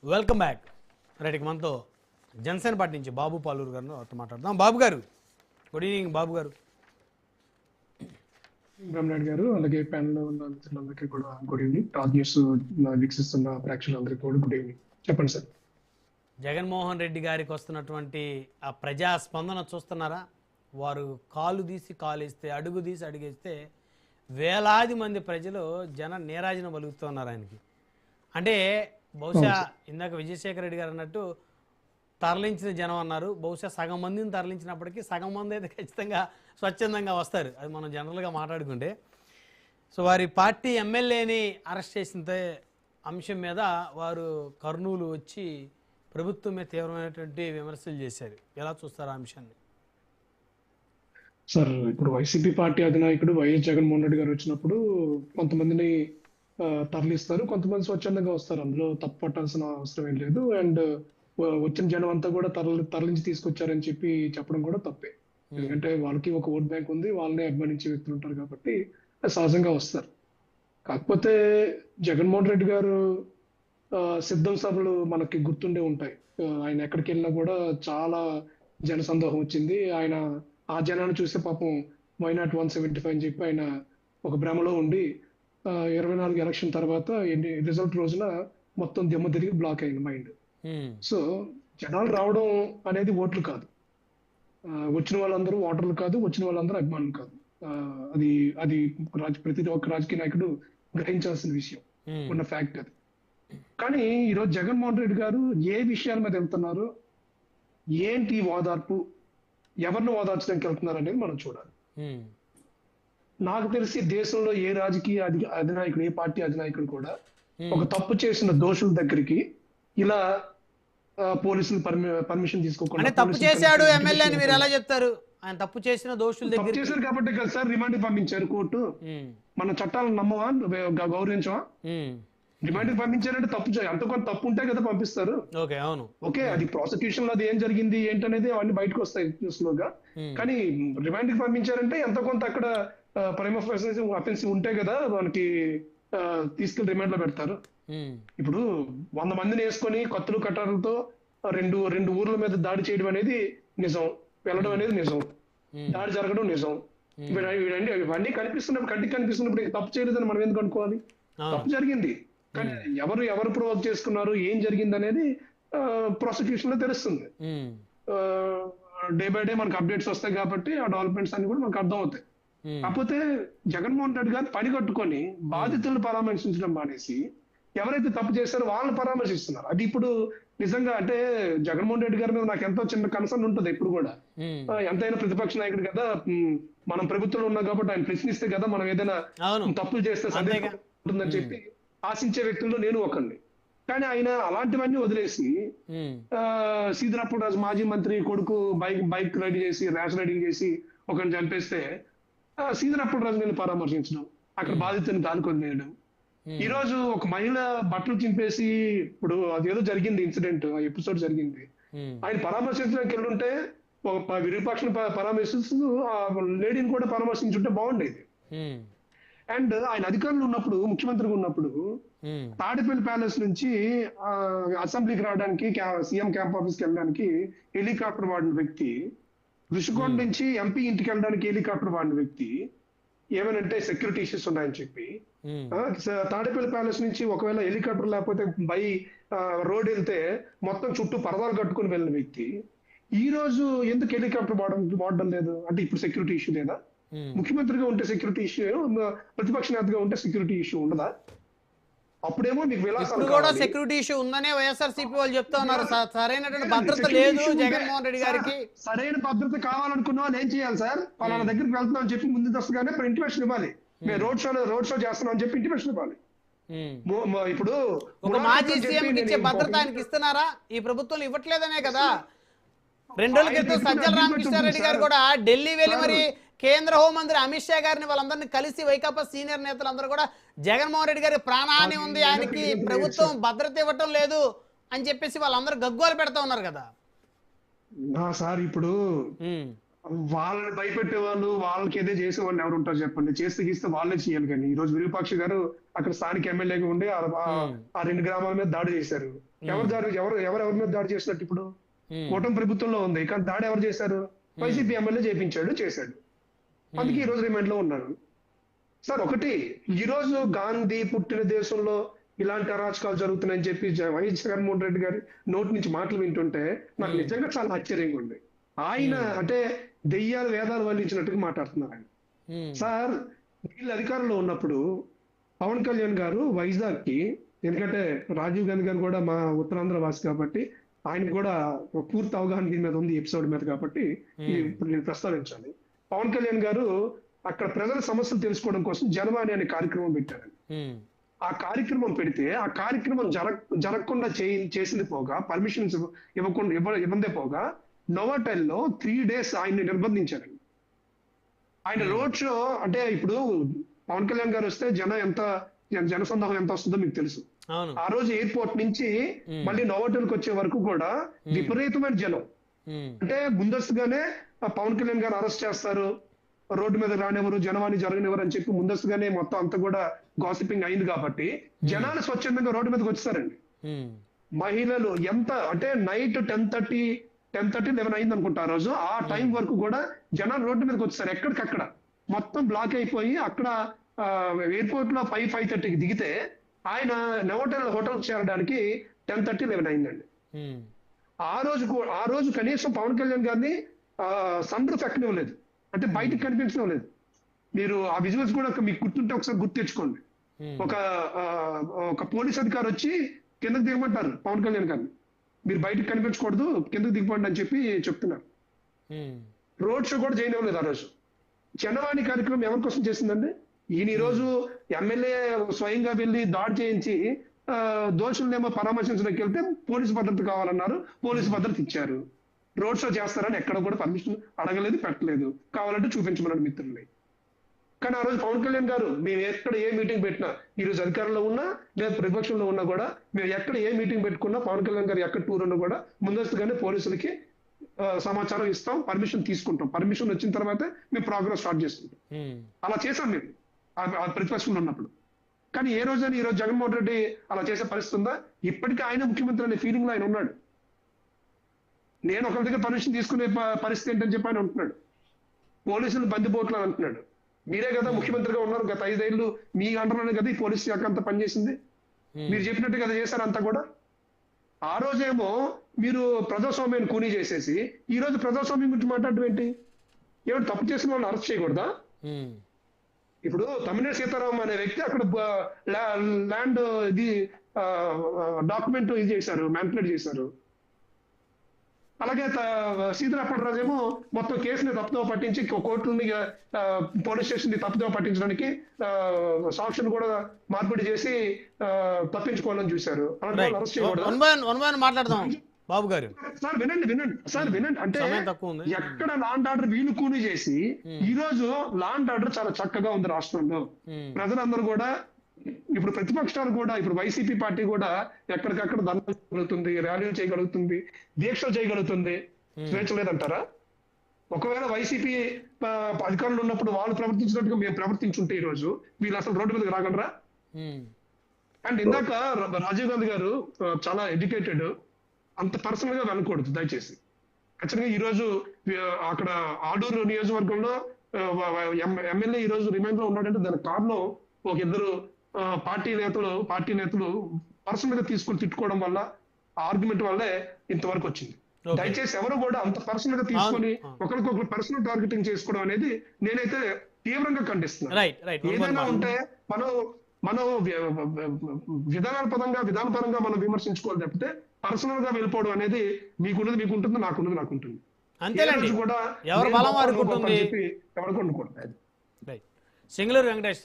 Welcome back. Right, మనతో Janasena party నుంచి బాబు పాలూరు గారితో మాట్లాడదాం. బాబు గారు, గుడ్ ఈవినింగ్. బాబు గారు, బ్రహ్మనాయుడు గారు, అలాగే ప్యానెల్ లో ఉన్న మిత్రులందరికీ కూడా గుడ్ ఈవినింగ్. టాప్ న్యూస్ వీక్షిస్తున్న ప్రేక్షకులందరికీ కూడా గుడ్ ఈవినింగ్. చెప్పండి సార్. జగన్మోహన్ రెడ్డి గారికి వస్తున్నటువంటి ఆ ప్రజా స్పందన చూస్తున్నారా? వారు కాలు తీసి కాలేస్తే, అడుగు తీసి అడుగేస్తే వేలాది మంది ప్రజలు నీరాజనం పలుకుతున్నారు ఆయనకి. అంటే బహుశా ఇందాక విజయశేఖర రెడ్డి గారు అన్నట్టు తరలించిన జనం అన్నారు. బహుశా సగం మందిని తరలించినప్పటికీ సగం మంది అయితే ఖచ్చితంగా స్వచ్ఛందంగా వస్తారు, అది మనం జనరల్గా మాట్లాడుకుంటే. సో వారి పార్టీ ఎమ్మెల్యేని అరెస్ట్ చేసిన అంశం మీద వారు కర్నూలు వచ్చి ప్రభుత్వం మీద తీవ్రమైనటువంటి విమర్శలు చేశారు. ఎలా చూస్తారు ఆ అంశాన్ని? సార్, ఇప్పుడు వైసీపీ పార్టీ అధినాయకుడు వైఎస్ జగన్మోహన్ రెడ్డి గారు వచ్చినప్పుడు కొంతమందిని తరలిస్తారు, కొంతమంది స్వచ్ఛందంగా వస్తారు. అందులో తప్పు పట్టాల్సిన అవసరం ఏం లేదు. అండ్ వచ్చిన జనం అంతా కూడా తరలించి తీసుకొచ్చారని చెప్పడం కూడా తప్పే. ఎందుకంటే వాళ్ళకి ఒక ఓట్ బ్యాంక్ ఉంది, వాళ్ళనే అభిమానించే వ్యక్తులు ఉంటారు కాబట్టి సహజంగా వస్తారు. కాకపోతే జగన్మోహన్ రెడ్డి గారు సిద్ధం సభలు మనకి గుర్తుండే ఉంటాయి. ఆయన ఎక్కడికి వెళ్ళినా కూడా చాలా జన సందోహం వచ్చింది. ఆయన ఆ జనాన్ని చూస్తే పాపం వైనాట్ 175 అని చెప్పి ఆయన ఒక భ్రమలో ఉండి 24 ఎలక్షన్ తర్వాత రిజల్ట్ రోజున మొత్తం దిమ్మ తిరిగి బ్లాక్ అయింది మైండ్. సో జనాలు రావడం అనేది ఓట్లు కాదు, వచ్చిన వాళ్ళందరూ ఓటర్లు కాదు, వచ్చిన వాళ్ళందరూ అభిమానులు కాదు. అది అది ప్రతి ఒక్క రాజకీయ నాయకుడు గ్రహించాల్సిన విషయం, ఉన్న ఫ్యాక్ట్ అది. కానీ ఈరోజు జగన్మోహన్ రెడ్డి గారు ఏ విషయాల మీద వెళ్తున్నారు, ఏంటి ఓదార్పు, ఎవరిని ఓదార్చడానికి వెళ్తున్నారు అనేది మనం చూడాలి. నాకు తెలిసి దేశంలో ఏ రాజకీయ అధినాయకుడు, ఏ పార్టీ అధినాయకుడు కూడా ఒక తప్పు చేసిన దోషుల దగ్గరికి ఇలా పోలీసులు పర్మిషన్ తీసుకోకుండా, తప్పు చేశాడు ఎమ్మెల్యే అని మీరు ఎలా చెప్తారు? ఆయన తప్పు చేసిన దోషుల దగ్గర చేశారు కాబట్టి కదా సార్ రిమాండ్ పంపించారు కోర్టు. మన చట్టాలను నమ్మవా, గౌరవించవా? రిమాండ్ పంపించారంటే తప్పు అంత కొంత తప్పు ఉంటే కదా పంపిస్తారు. ఓకే, అది ప్రాసిక్యూషన్ లో అది ఏం జరిగింది ఏంటనేది అవన్నీ బయటకు వస్తాయి స్లోగా. కానీ రిమాండ్ పంపించారంటే ఎంత కొంత అక్కడ ప్రైమ్ అఫెన్స్ ఉంటే కదా మనకి తీసుకెళ్లి రిమాండ్ లో పెడతారు. ఇప్పుడు 100 మందిని వేసుకొని కత్తులు కట్టాలతో రెండు ఊర్ల మీద దాడి చేయడం అనేది నిజం, వెళ్ళడం అనేది నిజం, దాడి జరగడం నిజం. ఇవన్నీ కనిపిస్తున్నప్పుడు, కంటికి కనిపిస్తున్నప్పుడు తప్పు చేయలేదని మనం ఎందుకు అనుకోవాలి? తప్పు జరిగింది, కానీ ఎవరు ప్రొవోక్ చేసుకున్నారు, ఏం జరిగింది అనేది ప్రాసిక్యూషన్ లో తెలుస్తుంది. డే బై డే మనకు అప్డేట్స్ వస్తాయి కాబట్టి ఆ డెవలప్మెంట్స్ అన్ని కూడా మనకు అర్థం అవుతాయి. కాకపోతే జగన్మోహన్ రెడ్డి గారు పని కట్టుకొని బాధితులను పరామర్శించడం మానేసి ఎవరైతే తప్పు చేస్తారో వాళ్ళని పరామర్శిస్తున్నారు. అది ఇప్పుడు నిజంగా అంటే జగన్మోహన్ రెడ్డి గారి మీద నాకు ఎంతో చిన్న కన్సర్న్ ఉంటుంది ఎప్పుడు కూడా. ఎంతైనా ప్రతిపక్ష నాయకుడు కదా, మనం ప్రభుత్వంలో ఉన్నాం కాబట్టి ఆయన ప్రశ్నిస్తే కదా మనం ఏదైనా తప్పులు చేస్తే సందేహం ఉంటుందని చెప్పి ఆశించే వ్యక్తుల్లో నేను ఒకరిని. కానీ ఆయన అలాంటివన్నీ వదిలేసి సీదిరాపూడి రాజు మాజీ మంత్రి కొడుకు బైక్ ర్యాష్ రైడింగ్ చేసి ఒకరిని చంపేస్తే సీదిరాపూడి రాజు నేను పరామర్శించడం, అక్కడ బాధితుని దానికొని వేయడం. ఈ రోజు ఒక మహిళ బట్టలు చింపేసి, ఇప్పుడు అదేదో జరిగింది ఇన్సిడెంట్, ఎపిసోడ్ జరిగింది, ఆయన పరామర్శించడానికి వెళ్ళుంటే ఒక విరూపాక్షను పరామర్శిస్తూ ఆ లేడీని కూడా పరామర్శించుంటే బాగుండేది. అండ్ ఆయన అధికారులు ఉన్నప్పుడు, ముఖ్యమంత్రిగా ఉన్నప్పుడు తాడేపల్లి ప్యాలెస్ నుంచి అసెంబ్లీకి రావడానికి, సీఎం క్యాంప్ ఆఫీస్కి వెళ్ళడానికి హెలికాప్టర్ వాడిన వ్యక్తి, ఋషికొండ నుంచి ఎంపీ ఇంటికి వెళ్ళడానికి హెలికాప్టర్ వాడిన వ్యక్తి, ఏమనంటే సెక్యూరిటీ ఇష్యూస్ ఉన్నాయని చెప్పి తాడేపల్లి ప్యాలెస్ నుంచి ఒకవేళ హెలికాప్టర్ లేకపోతే బై రోడ్ వెళ్తే మొత్తం చుట్టూ పరదాలు కట్టుకుని వెళ్ళిన వ్యక్తి ఈ రోజు ఎందుకు హెలికాప్టర్ వాడడం లేదు? అంటే ఇప్పుడు సెక్యూరిటీ ఇష్యూ లేదా? ముఖ్యమంత్రిగా ఉంటే సెక్యూరిటీ ఇష్యూ, ప్రతిపక్ష నేతగా ఉంటే సెక్యూరిటీ ఇష్యూ ఉండదా? అప్పుడేమో మీకు కూడా సెక్యూరిటీ ఇష్యూ ఉందనే వైఎస్ఆర్సీపీ వాళ్ళు చెప్తా ఉన్నారు. సరైనటువంటి భద్రత లేదు జగన్మోహన్ రెడ్డి గారికి. సరైన భద్రత కావాలనుకున్న వాళ్ళు ఏం చేయాలి సార్? పలానా దగ్గరికి వెళ్తున్నాం అని చెప్పి ముందు దశగానే ఇంటిమేషన్ ఇవ్వాలి. మేము రోడ్ షో చేస్తున్నాం అని చెప్పి ఇంటిమేషన్ ఇవ్వాలి. ఇప్పుడు ఒక మాజీ సీఎం ఇచ్చే భద్రత ఆయనకి ఇస్తున్నారా? ఈ ప్రభుత్వం ఇవ్వట్లేదనే కదా. 2 రోజుల క్రితం సజ్జల రామకృష్ణారెడ్డి గారు కూడా ఢిల్లీ వెళ్ళి మరి కేంద్ర హోంమంత్రి అమిత్ షా గారిని వాళ్ళందరినీ కలిసి వైకాపా సీనియర్ నేతలందరూ కూడా జగన్మోహన్ రెడ్డి గారి ప్రాణహాని ఉంది, ఆయనకి ప్రభుత్వం భద్రత ఇవ్వటం లేదు అని చెప్పేసి వాళ్ళందరూ గగ్గోలు పెడతా ఉన్నారు కదా సార్. ఇప్పుడు వాళ్ళని భయపెట్టే వాళ్ళు, వాళ్ళకి ఏదో చేసే వాళ్ళు ఎవరు ఉంటారు చెప్పండి? చేస్తే గీస్తే వాళ్ళే చేయాలి. కానీ ఈ రోజు విరూపాక్ష గారు అక్కడ స్థానిక ఎమ్మెల్యేగా ఉండి ఆ 2 గ్రామాల మీద దాడి చేశారు. ఎవరి మీద దాడి చేసినట్టు ఇప్పుడు కూటమి ప్రభుత్వంలో ఉంది, కానీ దాడి ఎవరు చేశారు? వైసీపీ ఎమ్మెల్యే చేశాడు. అందుకే ఈ రోజు రిమాండ్ లో ఉన్నారు. సార్ ఒకటి, ఈ రోజు గాంధీ పుట్టిన దేశంలో ఇలాంటి అరాచకాలు జరుగుతున్నాయని చెప్పి వైఎస్ జగన్మోహన్ రెడ్డి గారి నోటి నుంచి మాటలు వింటుంటే నాకు నిజంగా చాలా ఆశ్చర్యంగా ఉంది. ఆయన అంటే దెయ్యాలు వేదాలు వల్లించినట్టుగా మాట్లాడుతున్నారు ఆయన. సార్ వీళ్ళు అధికారంలో ఉన్నప్పుడు పవన్ కళ్యాణ్ గారు వైజాగ్ కి, ఎందుకంటే రాజీవ్ గాంధీ గారు కూడా మా ఉత్తరాంధ్ర వాసి కాబట్టి ఆయన కూడా పూర్తి అవగాహన దీని మీద ఉంది, ఎపిసోడ్ మీద, కాబట్టి ఇప్పుడు నేను ప్రస్తావించాలి. పవన్ కళ్యాణ్ గారు అక్కడ ప్రజల సమస్యలు తెలుసుకోవడం కోసం జనవాణి అనే కార్యక్రమం పెట్టారు. ఆ కార్యక్రమం పెడితే ఆ కార్యక్రమం జరగకుండా చేసింది పోగా, పర్మిషన్స్ ఇవ్వందే పోగా, నోవాటెల్లో 3 days ఆయన్ని నిర్బంధించారండి. ఆయన రోడ్ షో అంటే ఇప్పుడు పవన్ కళ్యాణ్ గారు వస్తే జనసందోహం ఎంత వస్తుందో మీకు తెలుసు. ఆ రోజు ఎయిర్పోర్ట్ నుంచి మళ్ళీ నోవాటెల్కి వచ్చే వరకు కూడా విపరీతమైన జనం. అంటే ముందస్తుగానే పవన్ కళ్యాణ్ గారు అరెస్ట్ చేస్తారు, రోడ్డు మీద రానివ్వరు, జనవాణి జరగనివ్వరు అని చెప్పి ముందస్తుగానే మొత్తం అంతా కూడా గాసిపింగ్ అయింది కాబట్టి జనాలు స్వచ్ఛందంగా రోడ్డు మీదకి వచ్చేసారండి. మహిళలు ఎంత అంటే నైట్ 10:30, 11 అయింది అనుకుంటా ఆ రోజు. ఆ టైం వరకు కూడా జనాలు రోడ్డు మీదకి వచ్చేసారు. ఎక్కడికక్కడ మొత్తం బ్లాక్ అయిపోయి అక్కడ ఎయిర్పోర్ట్ లో 5:30కి దిగితే ఆయన నోవాటెల్ హోటల్ చేరడానికి 10:30, 11 అయిందండి. ఆ రోజు కనీసం పవన్ కళ్యాణ్ గారిని సన్ రూఫ్ ఎక్కనివ్వలేదు, అంటే బయటకు కనిపించడం లేదు. మీరు ఆ విజువల్స్ కూడా మీకు గుర్తుంటే ఒకసారి గుర్తు తెచ్చుకోండి. ఒక పోలీస్ అధికారి వచ్చి కిందకు దిగమంటారు పవన్ కళ్యాణ్ గారిని, మీరు బయటకు కనిపించకూడదు, కిందకు దిగిపోండి అని చెప్పి చెప్తున్నారు. రోడ్ షో కూడా చేయనివ్వలేదు ఆ రోజు. జనవాణి కార్యక్రమం ఎవరి కోసం చేసిందండి? ఈయన ఈ రోజు ఎమ్మెల్యే స్వయంగా వెళ్ళి దాడి చేయించి దోషులనేమో పరామర్శించడానికి వెళ్తే పోలీసు భద్రత కావాలన్నారు, పోలీసు భద్రత ఇచ్చారు. రోడ్ షో చేస్తారని ఎక్కడ కూడా పర్మిషన్ అడగలేదు, పెట్టలేదు. కావాలంటే చూపించమన్నాడు మిత్రుల్ని. కానీ ఆ రోజు పవన్ కళ్యాణ్ గారు మేము ఎక్కడ ఏ మీటింగ్ పెట్టినా, ఈ రోజు అధికారంలో ఉన్నా లేదా ప్రతిపక్షంలో ఉన్నా కూడా, మేము ఎక్కడ ఏ మీటింగ్ పెట్టుకున్నా పవన్ కళ్యాణ్ గారు ఎక్కడ టూర్ ఉన్నా కూడా ముందస్తుగానే పోలీసులకి సమాచారం ఇస్తాం, పర్మిషన్ తీసుకుంటాం. పర్మిషన్ వచ్చిన తర్వాతే మేము ప్రోగ్రామ్ స్టార్ట్ చేసుకుంటాం. అలా చేశాం మేము ప్రతిపక్షంలో ఉన్నప్పుడు. కానీ ఏ రోజైనా ఈ రోజు జగన్మోహన్ రెడ్డి అలా చేసే పరిస్థితి ఉందా? ఇప్పటికీ ఆయన ముఖ్యమంత్రి అనే ఫీలింగ్ లో ఆయన ఉన్నాడు. నేను ఒకరి దగ్గర పర్మిషన్ తీసుకునే పరిస్థితి ఏంటని చెప్పి ఆయన ఉంటున్నాడు. పోలీసులు బందిపోట్లు అని అంటున్నాడు. మీరే కదా ముఖ్యమంత్రిగా ఉన్నారు, గత 5 ఏళ్ళు మీ అండర్లోనే కదా ఈ పోలీస్ శాఖ అంతా పనిచేసింది. మీరు చెప్పినట్టు కదా చేశారు అంతా కూడా. ఆ రోజేమో మీరు ప్రజాస్వామ్యాన్ని కూనీ చేసేసి ఈ రోజు ప్రజాస్వామ్యం గురించి మాట్లాడడం ఏంటి? ఏమైనా తప్పు చేసిన వాళ్ళని అరెస్ట్ చేయకూడదా? ఇప్పుడు తమ్మినేని సీతారాం అనే వ్యక్తి అక్కడ ల్యాండ్ ఇది డాక్యుమెంట్ ఇది చేశారు, మ్యానిపులేట్ చేశారు. అలాగే సీతారాపట్రాజు ఏమో మొత్తం కేసుని తప్పుదోవ పట్టించి కోర్టుని పోలీస్ స్టేషన్ ని తప్పుదోవ పట్టించడానికి సాక్షులు కూడా మార్పిడి చేసి తప్పించుకోవాలని చూశారు. అరెస్ట్ చేయకూడదు. మాట్లాడదాం బాబు గారు. సార్ వినండి. అంటే ఎక్కడ లా అండ్ ఆర్డర్ వీలు కూని చేసి ఈ రోజు లా అండ్ ఆర్డర్ చాలా చక్కగా ఉంది రాష్ట్రంలో. ప్రజలందరూ కూడా ఇప్పుడు ప్రతిపక్షాలు కూడా, ఇప్పుడు వైసీపీ పార్టీ కూడా ఎక్కడికక్కడ ధర్నాలు చేయగలుగుతుంది, ర్యాలీలు చేయగలుగుతుంది, దీక్షలు చేయగలుగుతుంది. స్వేచ్ఛ లేదంటారా? ఒకవేళ వైసీపీ అధికారులు ఉన్నప్పుడు వాళ్ళు ప్రవర్తించినట్టుగా మేము ప్రవర్తించుంటే ఈ రోజు వీళ్ళు అసలు రోడ్డు మీదకి రాగలరా? అండ్ ఇందాక రాజీవ్ గాంధీ గారు చాలా ఎడ్యుకేటెడ్, అంత పర్సనల్ గా వెళ్ళకూడదు దయచేసి. ఖచ్చితంగా ఈ రోజు అక్కడ ఆడూరు నియోజకవర్గంలో ఎమ్మెల్యే ఈ రోజు రిమైండ్ లో ఉన్నాడంటే దానికి కారణం ఒక ఇద్దరు పార్టీ నేతలు పర్సనల్ గా తీసుకొని తిట్టుకోవడం వల్ల, ఆర్గ్యుమెంట్ వల్లే ఇంతవరకు వచ్చింది. దయచేసి ఎవరు కూడా అంత పర్సనల్ గా తీసుకొని ఒకరికొకరు పర్సనల్ టార్గెటింగ్ చేసుకోవడం అనేది నేనైతే తీవ్రంగా ఖండిస్తున్నాను. ఏదైనా ఉంటే మనం విధానపరంగా మనం విమర్శించుకోవాలి తప్పితే పర్సనల్ గా వెళ్ళిపోవడం అనేది మీకుంటుంది, నాకుంటుంది. అంతేనండి, ఎవరు బలం వారికి ఉంటుంది. ఎవరికి ఉండకూడదు. సింగళూరు వెంకటేష్